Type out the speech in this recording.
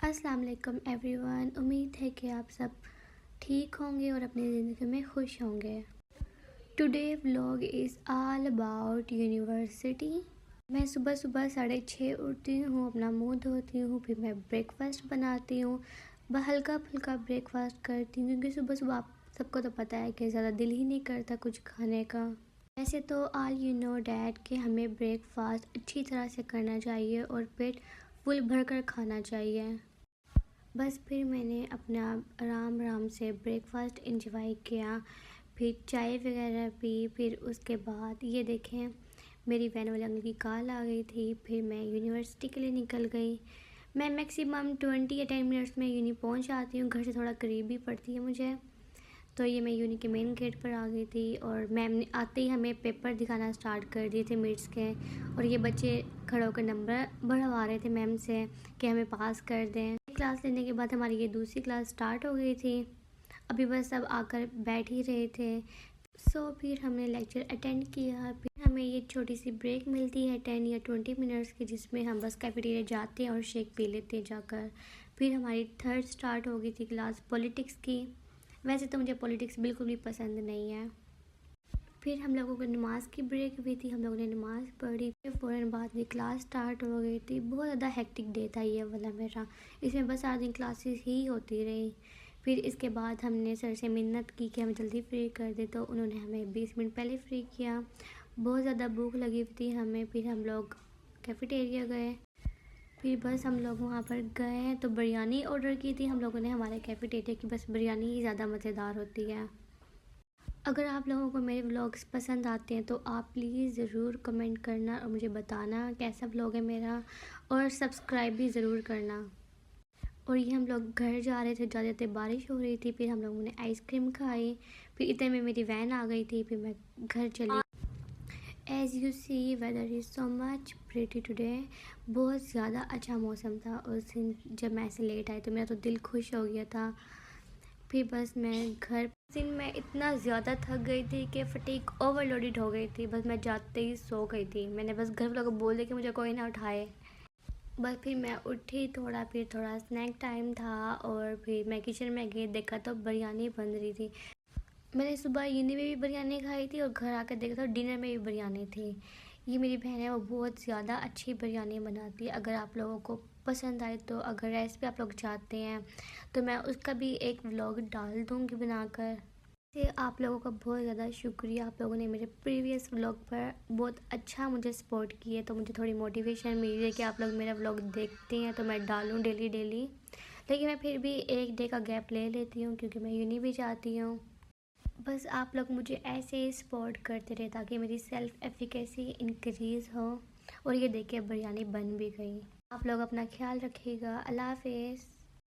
अस्सलाम वालेकुम एवरीवन। उम्मीद है कि आप सब ठीक होंगे और अपनी ज़िंदगी में खुश होंगे। Today vlog is all about university. मैं सुबह सुबह 6:30 उठती हूँ, अपना मुंह धोती हूँ, फिर मैं ब्रेकफास्ट बनाती हूँ। हल्का फुल्का ब्रेकफास्ट करती हूँ क्योंकि सुबह सुबह आप सबको तो पता है कि ज़्यादा दिल ही नहीं करता कुछ खाने का। वैसे तो ऑल यू नो डैट कि हमें ब्रेकफास्ट अच्छी तरह से करना चाहिए और पेट फुल भर कर खाना चाहिए। बस फिर मैंने अपना आराम आराम से ब्रेकफास्ट इंजॉय किया, फिर चाय वगैरह पी। फिर उसके बाद ये देखें मेरी वैन वाले अंकल की कॉल आ गई थी। फिर मैं यूनिवर्सिटी के लिए निकल गई। मैं मैक्सिमम 20 या 10 मिनट्स में यूनी पहुंच जाती हूँ, घर से थोड़ा करीब भी पड़ती है मुझे। तो ये मैं यूनी के मेन गेट पर आ गई थी और मैम ने आते ही हमें पेपर दिखाना स्टार्ट कर दिए थे मिड्स के। और ये बच्चे खड़े होकर नंबर बढ़वा रहे थे मैम से कि हमें पास कर दें। क्लास लेने के बाद हमारी ये दूसरी क्लास स्टार्ट हो गई थी। अभी बस सब आकर बैठ ही रहे थे। फिर हमने लेक्चर अटेंड किया। फिर हमें ये छोटी सी ब्रेक मिलती है 10 या 20 मिनट्स की, जिसमें हम बस कैफेटेरिया जाते हैं और शेक पी लेते हैं जाकर। फिर हमारी थर्ड स्टार्ट हो गई थी क्लास पॉलिटिक्स की। वैसे तो मुझे पॉलिटिक्स बिल्कुल भी पसंद नहीं है। फिर हम लोगों को नमाज की ब्रेक हुई थी, हम लोगों ने नमाज़ पढ़ी। फिर फ़ौरन बाद में क्लास स्टार्ट हो गई थी। बहुत ज़्यादा हेक्टिक डे था ये वाला मेरा। इसमें बस सारा दिन क्लासेस ही होती रही। फिर इसके बाद हमने सर से मिन्नत की कि हमें जल्दी फ्री कर दे, तो उन्होंने हमें 20 मिनट पहले फ्री किया। बहुत ज़्यादा भूख लगी हुई थी हमें। फिर हम लोग कैफेटेरिया गए। फिर बस हम लोग वहाँ पर गए हैं तो बिरयानी ऑर्डर की थी हम लोगों ने हमारे कैफेटेरिया की। बस बिरयानी ही ज़्यादा मज़ेदार होती है। अगर आप लोगों को मेरे व्लॉग्स पसंद आते हैं तो आप प्लीज़ ज़रूर कमेंट करना और मुझे बताना कैसा व्लॉग है मेरा, और सब्सक्राइब भी ज़रूर करना। और ये हम लोग घर जा रहे थे, जाते थे बारिश हो रही थी। फिर हम लोगों ने आइसक्रीम खाई। फिर इतने में मेरी वैन आ गई थी, फिर मैं घर चली। As you see whether is so much pretty today. बहुत ज़्यादा अच्छा मौसम था उस दिन। जब मैं ऐसे लेट आई तो मेरा तो दिल खुश हो गया था। फिर बस मैं घर दिन में इतना ज़्यादा थक गई थी कि फटीक ओवरलोडेड हो गई थी। बस मैं जाते ही सो गई थी। मैंने बस घर वालों को बोल दिया कि मुझे कोई ना उठाए। बस फिर मैं उठी फिर थोड़ा स्नैक टाइम था और फिर मैं किचन में गई, देखा तो बिरयानी बन रही थी। मैंने सुबह यूनी में भी बिरयानी खाई थी और घर आकर देखा तो डिनर में भी बिरयानी थी। ये मेरी बहन है, वो बहुत ज़्यादा अच्छी बिरयानी बनाती है। अगर आप लोगों को पसंद आए तो अगर रेसिपी आप लोग चाहते हैं तो मैं उसका भी एक व्लॉग डाल दूँगी बनाकर। से आप लोगों का बहुत ज़्यादा शुक्रिया। आप लोगों ने मेरे प्रीवियस व्लॉग पर बहुत अच्छा मुझे सपोर्ट किया, तो मुझे थोड़ी मोटिवेशन मिली है कि आप लोग मेरा व्लॉग देखते हैं तो मैं डालूँ डेली डेली। लेकिन मैं फिर भी एक डे का गैप ले लेती हूँ क्योंकि मैं यूनी भी जाती हूँ। बस आप लोग मुझे ऐसे ही सपोर्ट करते रहे ताकि मेरी सेल्फ़ एफिकेसी इंक्रीज़ हो। और ये देखिए बिरयानी बन भी गई। आप लोग अपना ख्याल रखिएगा। अल्लाह हाफ़िज़।